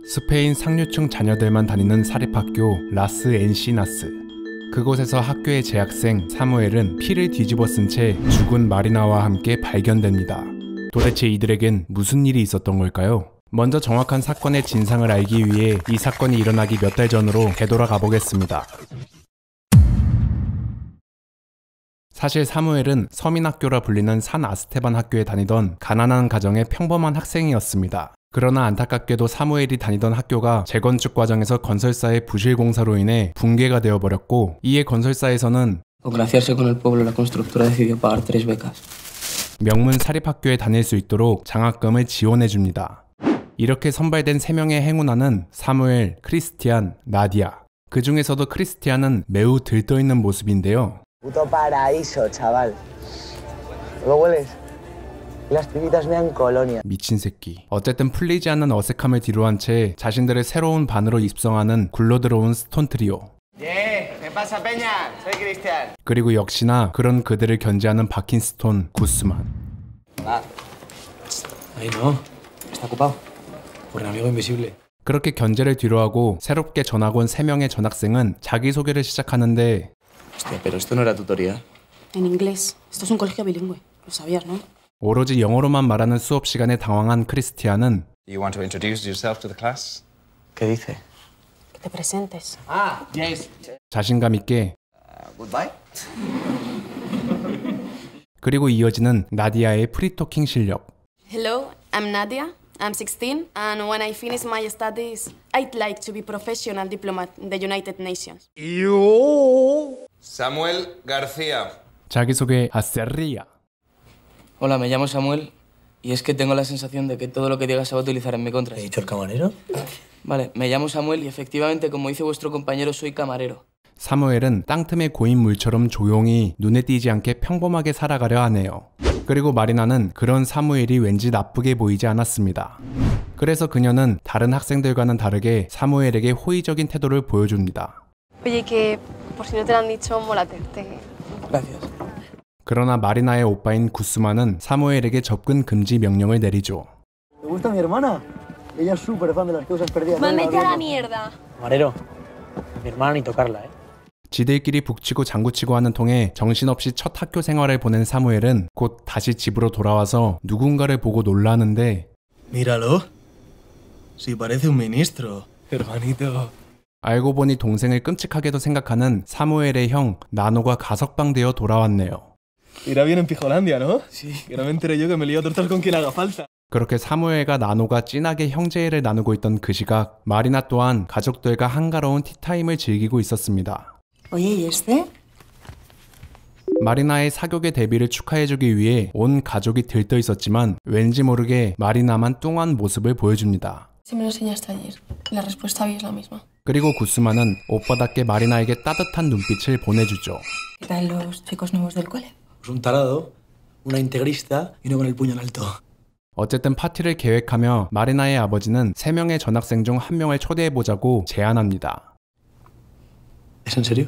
스페인 상류층 자녀들만 다니는 사립학교 라스 엔시나스. 그곳에서 학교의 재학생 사무엘은 피를 뒤집어 쓴 채 죽은 마리나와 함께 발견됩니다. 도대체 이들에겐 무슨 일이 있었던 걸까요? 먼저 정확한 사건의 진상을 알기 위해 이 사건이 일어나기 몇 달 전으로 되돌아가 보겠습니다. 사실 사무엘은 서민학교라 불리는 산 아스테반 학교에 다니던 가난한 가정의 평범한 학생이었습니다. 그러나 안타깝게도 사무엘이 다니던 학교가 재건축 과정에서 건설사의 부실 공사로 인해 붕괴가 되어버렸고, 이에 건설사에서는 명문 사립학교에 다닐 수 있도록 장학금을 지원해줍니다. 이렇게 선발된 3명의 행운아는 사무엘, 크리스티안, 나디아. 그 중에서도 크리스티안은 매우 들떠있는 모습인데요. Puto paraíso, chaval. ¿Lo hueles? Las pibitas me dan colonia. 미친 새끼. 어쨌든 풀리지 않는 어색함을 뒤로한 채 자신들의 새로운 반으로 입성하는 굴러들어온 스톤 트리오. ¿Qué pasa, peña? Soy Cristian. 그리고 역시나 그런 그들을 견제하는 박힌 스톤, 구스만. Ahí no. Está ocupado. Por un amigo invisible. 그렇게 견제를 뒤로하고 새롭게 전학 온 3명의 전학생은 자기소개를 시작하는데, Hostia, pero esto no era tutoría. En inglés. Esto es un colegio bilingüe. Lo sabías, ¿no? 오로지 영어로만 말하는 수업 시간에 당황한 크리스티안은 You want to introduce yourself to the class? ¿Qué dice? Que te presentes. Ah, yes. 자신감 있게 Goodbye. 그리고 이어지는 나디아의 프리토킹 실력. Hello, I'm Nadia. I'm 16, and when I finish my studies, I'd like to be professional diplomat in the United Nations. Samuel García. 자기소개 하세리아. Hola, me llamo Samuel y es que tengo la sensación de que todo lo que digas se va a utilizar en mi contra. ¿He dicho el camarero? Vale, me llamo Samuel y efectivamente, como dice vuestro compañero, soy camarero. 사무엘은 땅틈의 고인물처럼 조용히 눈에 띄지 않게 평범하게 살아가려 하네요. 그리고 마리나는 그런 사무엘이 왠지 나쁘게 보이지 않았습니다. 그래서 그녀는 다른 학생들과는 다르게 사무엘에게 호의적인 태도를 보여줍니다. Oye, que por si no te lo han dicho, mólate. Gracias. 그러나 마리나의 오빠인 구스만은 사무엘에게 접근 금지 명령을 내리죠. ¿Te gusta mi hermana? Ella es súper fan de las cosas perdidas. ¡Mándate a la mierda! Camarero, mi hermana ni tocarla, ¿eh? 지들끼리 북치고 장구치고 하는 통에 정신없이 첫 학교 생활을 보낸 사무엘은 곧 다시 집으로 돌아와서 누군가를 보고 놀라는데, Míralo. Si parece un ministro, hermanito. 알고 보니 동생을 끔찍하게도 생각하는 사무엘의 형 나노가 가석방되어 돌아왔네요. Irá bien en Pijolandia, ¿no? Sí. Que no me enteré yo que me lío a tortas con quien haga falta. 그렇게 사무엘과 나노가 진하게 형제애를 나누고 있던 그 시각, 마리나 또한 가족들과 한가로운 티타임을 즐기고 있었습니다. Oye, ¿y este? 마리나의 사교계 데뷔를 축하해주기 위해 온 가족이 들떠 있었지만 왠지 모르게 마리나만 뚱한 모습을 보여줍니다. Si me lo enseñaste ayer. La respuesta hoy es la misma. 그리고 구스만은 오빠답게 마리나에게 따뜻한 눈빛을 보내주죠. ¿Qué tal los chicos nuevos del cole? Pues un tarado, una integrista y uno con el puño en alto. 어쨌든 파티를 계획하며 마리나의 아버지는 3명의 전학생 중 1명을 초대해보자고 제안합니다. ¿Es en serio?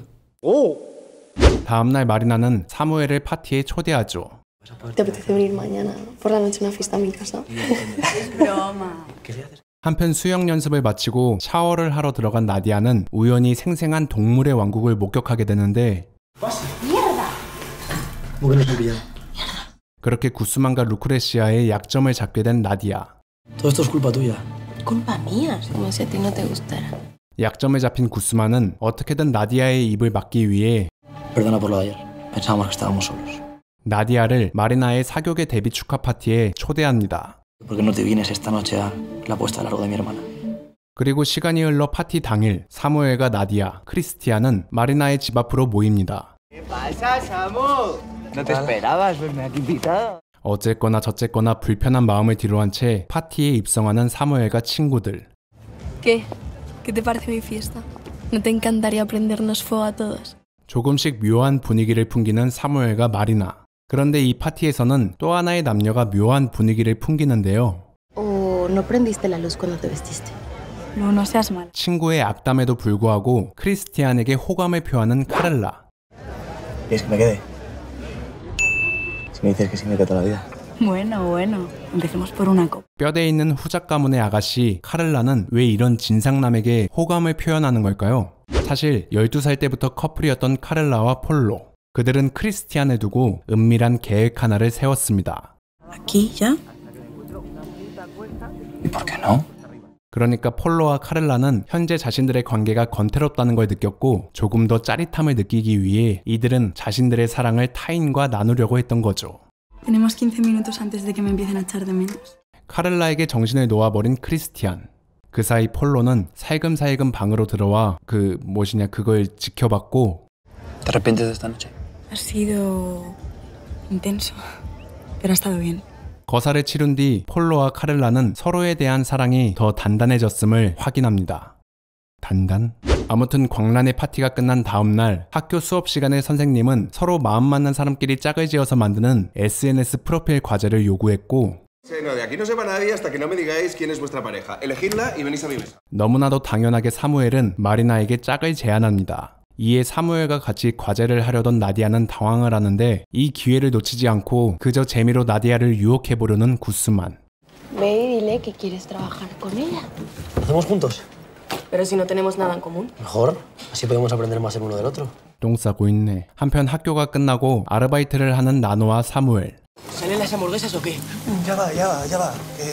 다음날 마리나는 사무엘을 파티에 초대하죠. ¿Te apetece venir mañana por la noche a una fiesta en mi casa? Broma. 한편 수영 연습을 마치고 샤워를 하러 들어간 나디아는 우연히 생생한 동물의 왕국을 목격하게 되는데, ¿Cómo que no se han pillado? 그렇게 구스만과 루크레시아의 약점을 잡게 된 나디아. Todo esto es culpa tuya. Culpa mía. Como si a ti no te gustara. 약점을 잡힌 구스만은 어떻게든 나디아의 입을 막기 위해 Perdona por lo de ayer. Pensábamos que estábamos solos. 나디아를 마리나의 사교계 데뷔 축하 파티에 초대합니다. ¿Por qué no te vienes esta noche a la puesta a largo de mi hermana? 그리고 시간이 흘러 파티 당일, 사무엘과 나디아, 크리스티안은 마리나의 집 앞으로 모입니다. ¿Qué pasa, Samu? ¿No te esperabas verme aquí invitado? 어쨌거나 저쨌거나 불편한 마음을 뒤로한 채 파티에 입성하는 사무엘과 친구들. ¿Qué? ¿Qué te parece mi fiesta? ¿No te encantaría prendernos fuego a todos? 조금씩 묘한 분위기를 풍기는 사무엘과 마리나. 그런데 이 파티에서는 또 하나의 남녀가 묘한 분위기를 풍기는데요. ¿O no prendiste la luz cuando te vestiste? No, no seas mal. 친구의 악담에도 불구하고 크리스티안에게 호감을 표하는 카렐라. ¿Quieres que me quede? Si me dices que sí, me quedo toda la vida. Bueno. Empecemos por una copa. 뼈대 있는 후작 가문의 아가씨 카를라는 왜 이런 진상남에게 호감을 표현하는 걸까요? 사실 12살 때부터 커플이었던 카를라와 폴로. 그들은 크리스티안을 두고 은밀한 계획 하나를 세웠습니다. Aquí ya. ¿Y por qué no? 그러니까 폴로와 카를라는 현재 자신들의 관계가 건태롭다는 걸 느꼈고 조금 더 짜릿함을 느끼기 위해 이들은 자신들의 사랑을 타인과 나누려고 했던 거죠. Tenemos 15 minutos antes de que me empiecen a echar de menos. 카를라에게 정신을 놓아버린 크리스티안. 그 사이 폴로는 살금살금 방으로 들어와 그걸 지켜봤고 ¿Te arrepientes de esta noche? Ha sido intenso, pero ha estado bien. 거사를 치룬 뒤 폴로와 카를라는 서로에 대한 사랑이 더 단단해졌음을 확인합니다. 단단? 아무튼 광란의 파티가 끝난 다음날 학교 수업 시간에 선생님은 서로 마음 맞는 사람끼리 짝을 지어서 만드는 SNS 프로필 과제를 요구했고 No, de aquí no se va nadie hasta que no me digáis quién es vuestra pareja. Elegidla y venís a mi mesa. 너무나도 당연하게 사무엘은 마리나에게 짝을 제안합니다. 이에 사무엘과 같이 과제를 하려던 나디아는 당황을 하는데 이 기회를 놓치지 않고 그저 재미로 나디아를 유혹해보려는 구스만. Ve y dile que quieres trabajar con ella. ¿Lo hacemos juntos? Pero si no tenemos nada en común. Mejor. Así podemos aprender más el uno del otro. 똥 싸고 있네. 한편 학교가 끝나고 아르바이트를 하는 나노와 사무엘. ¿Salen las hamburguesas o qué? Ya va.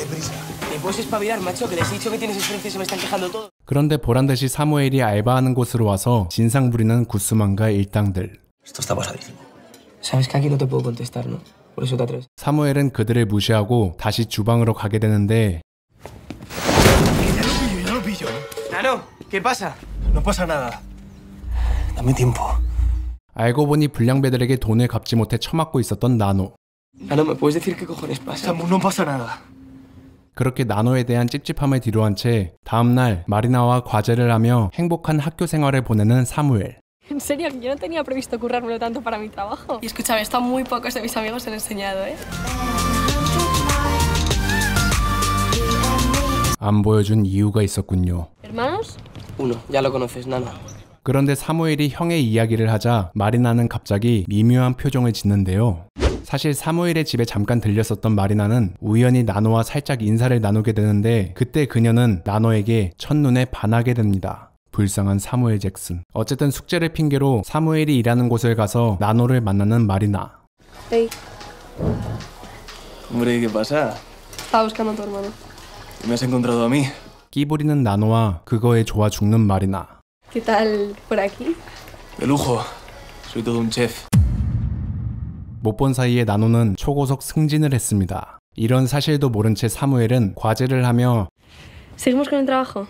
Prisa. ¿Me puedes espabilar, macho? Que les he dicho que tienes experiencia y se me están quejando todos. 그런데 보란듯이 사무엘이 알바하는 곳으로 와서 진상 부리는 구스만과 일당들. Esto está pasadísimo. Sabes que aquí no te puedo contestar, ¿no? Por eso te atreves. 사무엘은 그들을 무시하고 다시 주방으로 가게 되는데 Ya lo pillo. Nano, ¿qué pasa? No pasa nada. Dame tiempo. 알고 보니 불량배들에게 돈을 갚지 못해 처맞고 있었던 나노. Nano, ¿me puedes decir qué cojones pasa? Samu, no pasa nada. 그렇게 나노에 대한 찝찝함을 뒤로한 채 다음날 마리나와 과제를 하며 행복한 학교 생활을 보내는 사무엘. En serio, yo no tenía previsto currármelo tanto para mi trabajo. Y escúchame, esto a muy pocos de mis amigos se lo he enseñado, ¿eh? 안 보여준 이유가 있었군요. ¿Hermanos? Uno, ya lo conoces, Nano. 그런데 사무엘이 형의 이야기를 하자 마리나는 갑자기 미묘한 표정을 짓는데요. 사실 사무엘의 집에 잠깐 들렸었던 마리나는 우연히 나노와 살짝 인사를 나누게 되는데 그때 그녀는 나노에게 첫눈에 반하게 됩니다. 불쌍한 사무엘 잭슨. 어쨌든 숙제를 핑계로 사무엘이 일하는 곳을 가서 나노를 만나는 마리나. Hey, Hombre, ¿qué pasa? estaba buscando a tu hermano. ¿Me has encontrado a mí? 끼 부리는 나노와 그거에 좋아 죽는 마리나. ¿Qué tal por aquí? De lujo. Soy todo un chef. 못 본 사이에 나노는 초고속 승진을 했습니다. 이런 사실도 모른 채 사무엘은 과제를 하며 ¿Seguimos con el trabajo?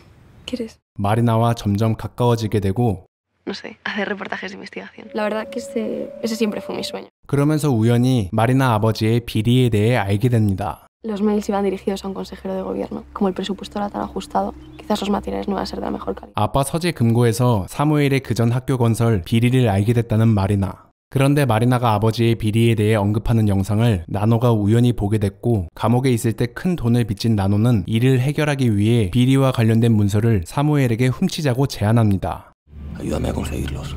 ¿Quieres? 마리나와 점점 가까워지게 되고 No sé, hacer reportajes de investigación. La verdad que ese siempre fue mi sueño. 그러면서 우연히 마리나 아버지의 비리에 대해 알게 됩니다. Los mails iban dirigidos a un consejero de gobierno. Como el presupuesto era tan ajustado, quizás los materiales no iban a ser de la mejor calidad. 아빠 서재 금고에서 사무엘의 그전 학교 건설 비리를 알게 됐다는 마리나. 그런데 마리나가 아버지의 비리에 대해 언급하는 영상을 나노가 우연히 보게 됐고 감옥에 있을 때 큰 돈을 빚진 나노는 이를 해결하기 위해 비리와 관련된 문서를 사무엘에게 훔치자고 제안합니다. Ayúdame a conseguirlos.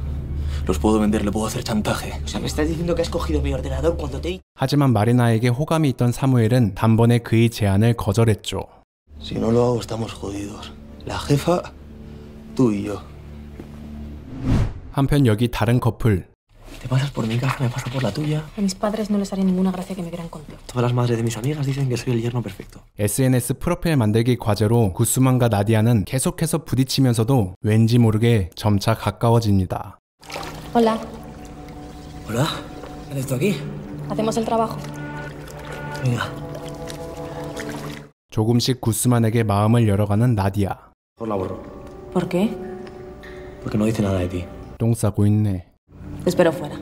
Los puedo vender, le puedo hacer chantaje. O sea, me estás diciendo que has cogido mi ordenador cuando te... 하지만 마리나에게 호감이 있던 사무엘은 단번에 그의 제안을 거절했죠. Si no lo hago, estamos jodidos. La jefa, tú y yo. 한편 여기 다른 커플. Te pasas por mi casa, me paso por la tuya. A mis padres no les haría ninguna gracia que me vieran contigo. Todas las madres de mis amigas dicen que soy el yerno perfecto. SNS 프로필 만들기 과제로 구스만과 나디아는 계속해서 부딪히면서도 왠지 모르게 점차 가까워집니다. Hola, Hola, ¿qué haces tú aquí? ¿hacemos el trabajo? Venga. 조금씩 구스만에게 마음을 열어가는 나디아. Por la borro. ¿Por qué? Porque no dice nada de ti. 똥 싸고 있네. Te espero fuera.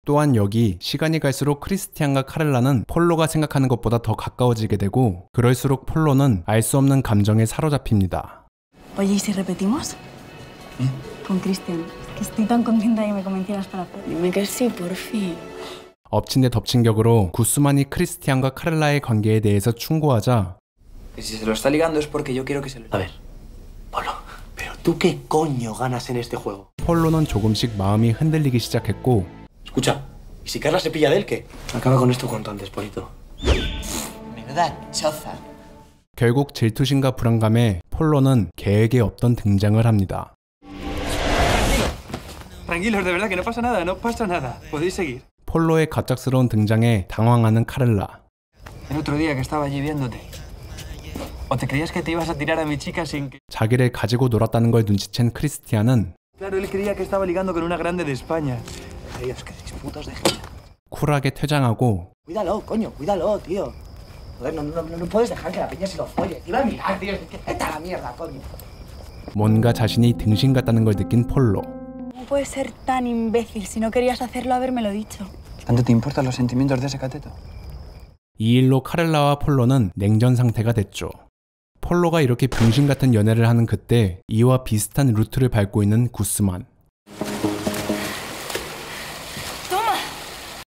또한 여기 시간이 갈수록 크리스티안과 카를라는 폴로가 생각하는 것보다 더 가까워지게 되고 그럴수록 폴로는 알 수 없는 감정에 사로잡힙니다. Oye, ¿y si repetimos? Con Cristian. Que estoy tan contenta de que me convencieras para hacer. Dime que sí, por fin. 엎친 데 덮친 격으로 구스만이 크리스티안과 카를라의 관계에 대해서 충고하자 Si se lo está ligando es porque yo quiero que se lo... A ver, Pablo, pero tú qué coño ganas en este juego. 폴로는 조금씩 마음이 흔들리기 시작했고 Escucha, ¿Y si Carla se pilla de él, qué? Acaba con esto cuanto antes, Polito. Menuda choza. 결국 질투심과 불안감에 폴로는 계획에 없던 등장을 합니다. Tranquilos, de verdad que no pasa nada, no pasa nada. Podéis seguir. 폴로의 갑작스러운 등장에 당황하는 카렐라. El otro día que estaba allí viéndote. ¿O te creías que te ibas a tirar a mi chica sin que...? 자기를 가지고 놀았다는 걸 눈치챈 크리스티안은 Claro, él creía que estaba ligando con una grande de España. Ellos que sois putos de gente. 쿨하게 퇴장하고 Cuídalo, coño, cuídalo, tío. Joder, no puedes dejar que la peña se lo folle. Te iba a mirar, tío. Vete a la mierda, coño. 뭔가 자신이 등신 같다는 걸 느낀 폴로. ¿Cómo puedes ser tan imbécil? Si no querías hacerlo, habérmelo dicho. ¿Tanto te importan los sentimientos de ese cateto? 이 일로 카렐라와 폴로는 냉전 상태가 됐죠. 폴로가 이렇게 병신 같은 연애를 하는 그때 이와 비슷한 루트를 밟고 있는 구스만.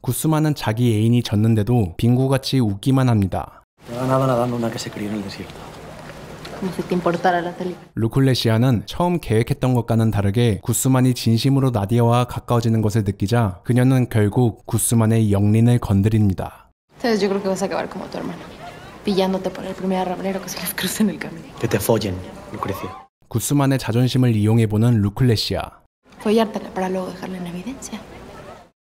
구스만은 자기 애인이 졌는데도 빙구같이 웃기만 합니다. Te ha ganado nadando una que se crió en el desierto. Como si te importara la tele. 루쿨레시아는 처음 계획했던 것과는 다르게 구스만이 진심으로 나디아와 가까워지는 것을 느끼자 그녀는 결국 구스만의 영린을 건드립니다. Entonces yo creo que vas a acabar como tu hermano, pillándote por el primer arrablero que se les cruce en el camino. Que te follen, Lucrecia. 구스만의 자존심을 이용해보는 루쿨레시아. Follártela para luego dejarla en evidencia.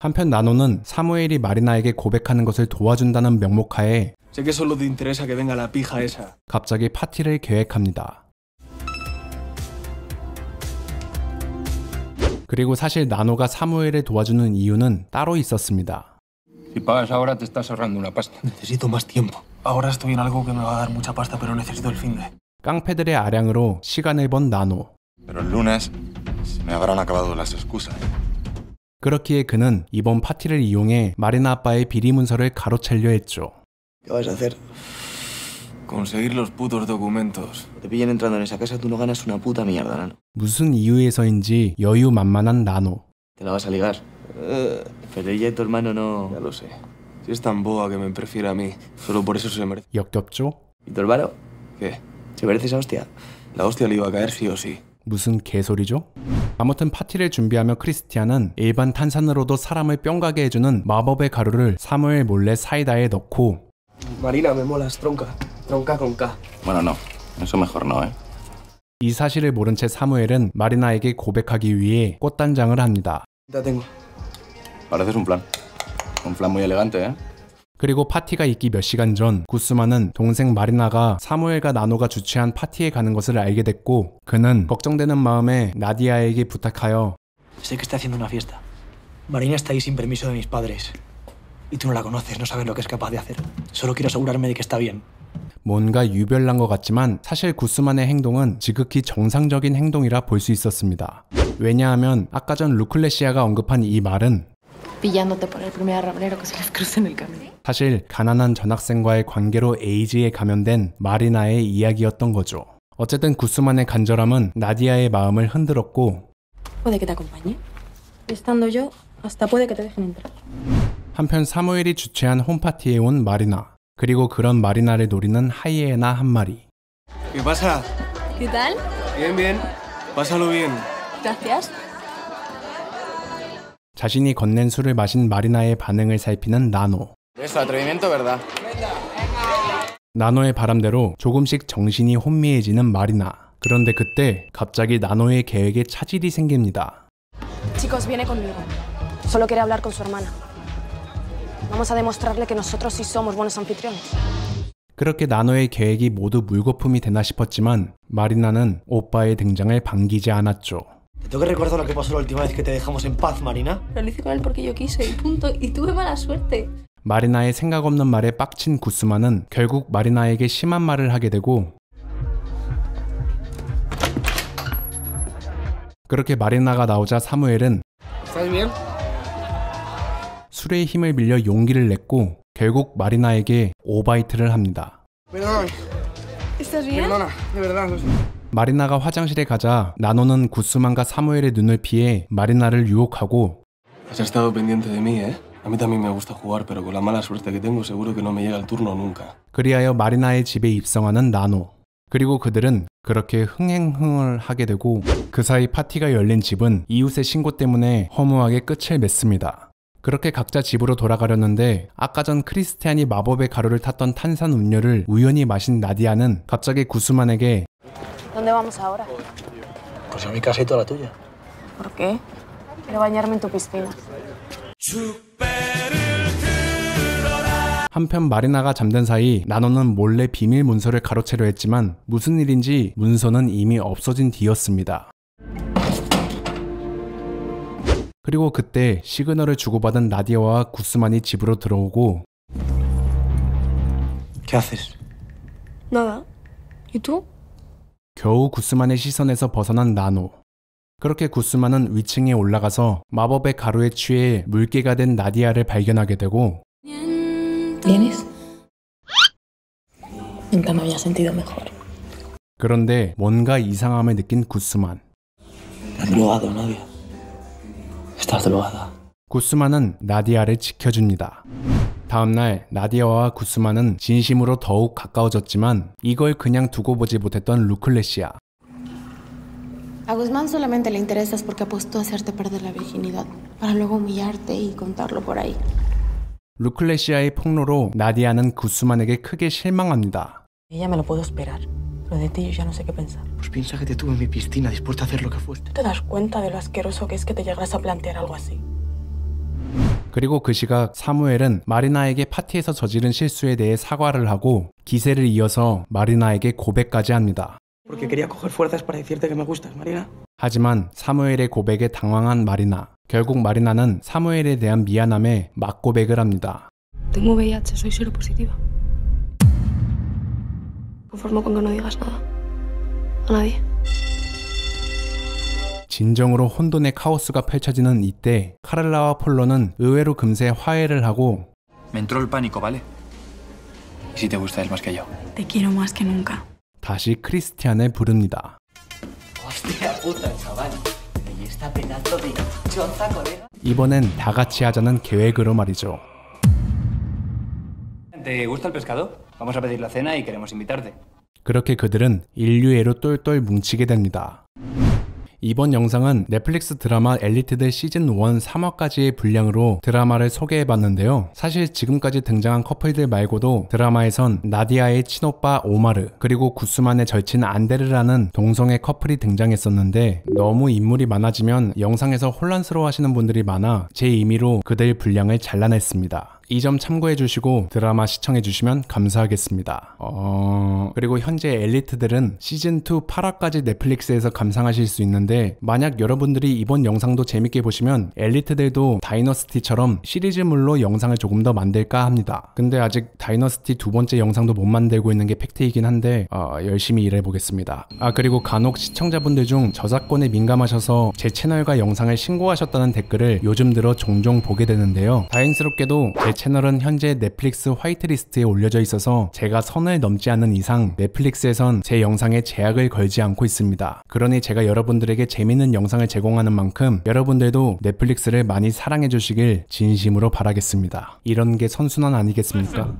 한편 나노는 사무엘이 마리나에게 고백하는 것을 도와준다는 명목하에 Sé que solo te interesa que venga la pija esa. 갑자기 파티를 계획합니다. 그리고 사실 나노가 사무엘을 도와주는 이유는 따로 있었습니다. Si pagas ahora te estás ahorrando una pasta. Necesito más tiempo. Ahora estoy en algo que me va a dar mucha pasta, pero necesito el finde. 깡패들의 아량으로 시간을 번 나노. Pero el lunes se me habrán acabado las excusas. 그렇기에 그는 이번 파티를 이용해 마리나 아빠의 비리 문서를 가로채려 했죠. ¿Qué vas a hacer? Conseguir los putos documentos. Te pillen entrando en esa casa, tú no ganas una puta mierda, nano. 무슨 이유에서인지 여유만만한 나노. Te la vas a ligar. Pero ella y tu hermano no... Ya lo sé. Si es tan boba que me prefiere a mí, solo por eso se merece. 역겹죠? ¿Y tu hermano? ¿Qué? ¿Se merece esa hostia? La hostia le iba a caer sí o sí. 무슨 개소리죠? 아무튼 파티를 준비하며 크리스티안은 일반 탄산으로도 사람을 뿅 가게 해주는 마법의 가루를 사무엘 몰래 사이다에 넣고 Marina, me molas, tronca. Tronca con K. Bueno, no. Eso mejor no, ¿eh? 이 사실을 모른 채 사무엘은 마리나에게 고백하기 위해 꽃단장을 합니다. Ya tengo. Pareces un plan. Un plan muy elegante, ¿eh? 그리고 파티가 있기 몇 시간 전 구스만은 동생 마리나가 사무엘과 나노가 주최한 파티에 가는 것을 알게 됐고 그는 걱정되는 마음에 나디아에게 부탁하여 Sé que está haciendo una fiesta. Marina está ahí sin permiso de mis padres. Y tú no la conoces, no sabes lo que es capaz de hacer. Solo quiero asegurarme de que está bien. 뭔가 유별난 것 같지만 사실 구스만의 행동은 지극히 정상적인 행동이라 볼 수 있었습니다. 왜냐하면 아까 전 루클레시아가 언급한 이 말은 Pillándote por el primer arrablero que se les cruce en el camino. 사실 가난한 전학생과의 관계로 에이즈에 감염된 마리나의 이야기였던 거죠. 어쨌든 구스만의 간절함은 나디아의 마음을 흔들었고 Puede que te acompañe. Estando yo, hasta puede que te dejen entrar. 한편 사무엘이 주최한 홈파티에 온 마리나 그리고 그런 마리나를 노리는 하이에나 한 마리. ¿Qué pasa? ¿Qué tal? Bien, bien. Pásalo bien. Gracias. 자신이 건넨 술을 마신 마리나의 반응을 살피는 나노. Eso, atrevimiento, ¿verdad? 나노의 바람대로 조금씩 정신이 혼미해지는 마리나. 그런데 그때 갑자기 나노의 계획에 차질이 생깁니다. Chicos, viene conmigo. Solo quiere hablar con su hermana. Vamos a demostrarle que nosotros sí somos buenos anfitriones. 그렇게 나노의 계획이 모두 물거품이 되나 싶었지만 마리나는 오빠의 등장을 반기지 않았죠. ¿Te tengo que recordar lo que pasó la última vez que te dejamos en paz, Marina? Pero lo hice con él porque yo quise y punto. Y tuve mala suerte. 마리나의 생각 없는 말에 빡친 구스만은 결국 마리나에게 심한 말을 하게 되고 그렇게 마리나가 나오자 사무엘은 술의 힘을 빌려 용기를 냈고 결국 마리나에게 오바이트를 합니다. ¿Estás bien? 마리나가 화장실에 가자 나노는 구스만과 사무엘의 눈을 피해 마리나를 유혹하고 Has estado pendiente de mí, ¿eh? A mí también me gusta jugar, pero con la mala suerte que tengo seguro que no me llega el turno nunca. 그리하여 마리나의 집에 입성하는 나노. 그리고 그들은 그렇게 흥행흥을 하게 되고 그 사이 파티가 열린 집은 이웃의 신고 때문에 허무하게 끝을 맺습니다. 그렇게 각자 집으로 돌아가려는데 아까 전 크리스티안이 마법의 가루를 탔던 탄산 음료를 우연히 마신 나디아는 갑자기 구스만에게 ¿Dónde vamos ahora? Pues a mi casa y toda la tuya. ¿Por qué? Quiero bañarme en tu piscina. 한편 마리나가 잠든 사이 나노는 몰래 비밀 문서를 가로채려 했지만 무슨 일인지 문서는 이미 없어진 뒤였습니다. 그리고 그때 시그널을 주고받은 나디아와 구스만이 집으로 들어오고 ¿Qué haces? Nada. ¿Y tú? 겨우 구스만의 시선에서 벗어난 나노. 그렇게 구스만은 위층에 올라가서 마법의 가루에 취해 물개가 된 나디아를 발견하게 되고 ¿Vienes? Nunca me había sentido mejor. 그런데 뭔가 이상함을 느낀 구스만. Te has drogado, Nadia. Estás drogada. 구스만은 나디아를 지켜줍니다. 다음날 나디아와 구스만은 진심으로 더욱 가까워졌지만 이걸 그냥 두고 보지 못했던 루클레시아. A Guzmán solamente le interesas porque apostó a hacerte perder la virginidad, para luego humillarte y contarlo por ahí. 루클레시아의 폭로로 나디아는 구스만에게 크게 실망합니다. Ella me lo puedo esperar, pero de ti yo ya no sé qué pensar. Pues piensa que te tuve en mi piscina dispuesta a hacer lo que fuiste. ¿Tú te das cuenta de lo asqueroso que es que te llegaras a plantear algo así? 그리고 그 시각 사무엘은 마리나에게 파티에서 저지른 실수에 대해 사과를 하고 기세를 이어서 마리나에게 고백까지 합니다. Porque quería coger fuerzas para decirte que me gustas, Marina. 하지만 사무엘의 고백에 당황한 마리나. 결국 마리나는 사무엘에 대한 미안함에 맞고백을 합니다. Tengo VIH, soy seropositiva. Conformo con que no digas nada. A nadie. 진정으로 혼돈의 카오스가 펼쳐지는 이때 카를라와 폴로는 의외로 금세 화해를 하고 Me entró el pánico, ¿vale? ¿Y si te gusta él más que yo? Te quiero más que nunca. 다시 크리스티안을 부릅니다. Hostia puta, chaval. Y esta pedazo de chonza, colega. 이번엔 다 같이 하자는 계획으로 말이죠. ¿Te gusta el pescado? Vamos a pedir la cena y queremos invitarte. 그렇게 그들은 인류애로 똘똘 뭉치게 됩니다. 이번 영상은 넷플릭스 드라마 엘리트들 시즌 1 3화까지의 분량으로 드라마를 소개해봤는데요. 사실 지금까지 등장한 커플들 말고도 드라마에선 나디아의 친오빠 오마르 그리고 구스만의 절친 안데르라는 동성애 커플이 등장했었는데 너무 인물이 많아지면 영상에서 혼란스러워 하시는 분들이 많아 제 임의로 그들 분량을 잘라냈습니다. 이 점 참고해주시고 드라마 시청해주시면 감사하겠습니다. 그리고 현재 엘리트들은 시즌2 8화까지 넷플릭스에서 감상하실 수 있는데 만약 여러분들이 이번 영상도 재밌게 보시면 엘리트들도 다이너스티처럼 시리즈물로 영상을 조금 더 만들까 합니다. 근데 아직 다이너스티 두 번째 영상도 못 만들고 있는 게 팩트이긴 한데 열심히 일해보겠습니다. 그리고 간혹 시청자분들 중 저작권에 민감하셔서 제 채널과 영상을 신고하셨다는 댓글을 요즘 들어 종종 보게 되는데요. 다행스럽게도 제 채널은 현재 넷플릭스 화이트리스트에 올려져 있어서 제가 선을 넘지 않는 이상 넷플릭스에선 제 영상에 제약을 걸지 않고 있습니다. 그러니 제가 여러분들에게 재밌는 영상을 제공하는 만큼 여러분들도 넷플릭스를 많이 사랑해 주시길 진심으로 바라겠습니다. 이런 게 선순환 아니겠습니까?